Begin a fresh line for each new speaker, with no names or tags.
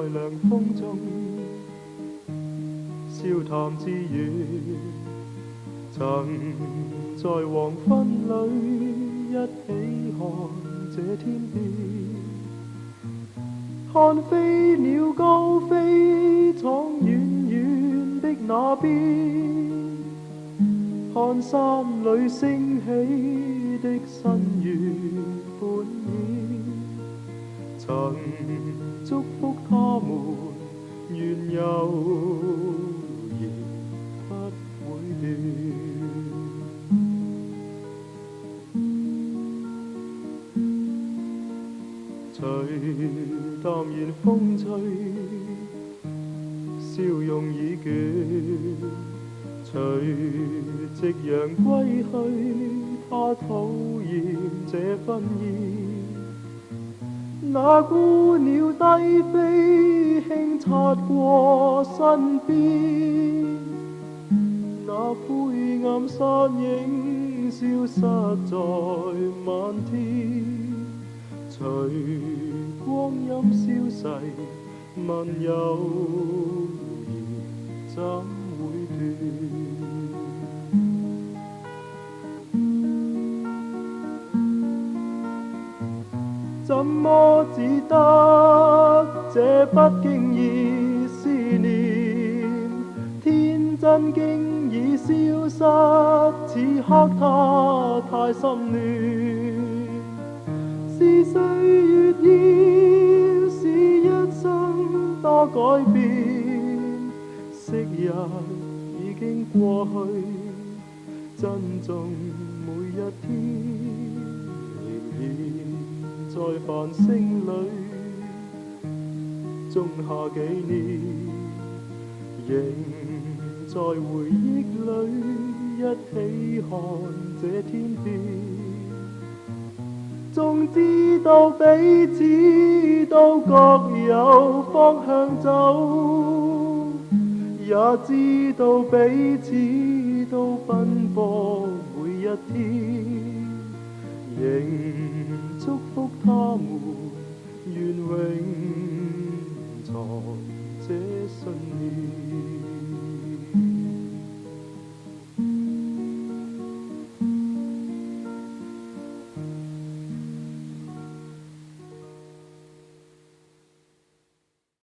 涼風中笑談自語，曾在黃昏裏一起看這天邊，看飛鳥高飛闖遠遠的那邊，看山裏升起的新月半倚，曾祝福他們願友誼不會斷。隨淡然風吹，笑容已倦，隨夕陽歸去，他討厭這婚宴。那孤鳥低飛，輕擦過身邊，那灰暗山影消失在漫天。隨光陰消逝，問友誼怎會斷？怎麼只得這不經意思念？天真經已消失，此刻他太心亂。是歲月要是一生多改變，昔日已經過去，珍重每一天。在繁星裏種下紀念，仍在回憶裏一起看這天邊。縱知道彼此都各有方向走，也知道彼此都奔波每一天，仍祝福他們願永藏這信念。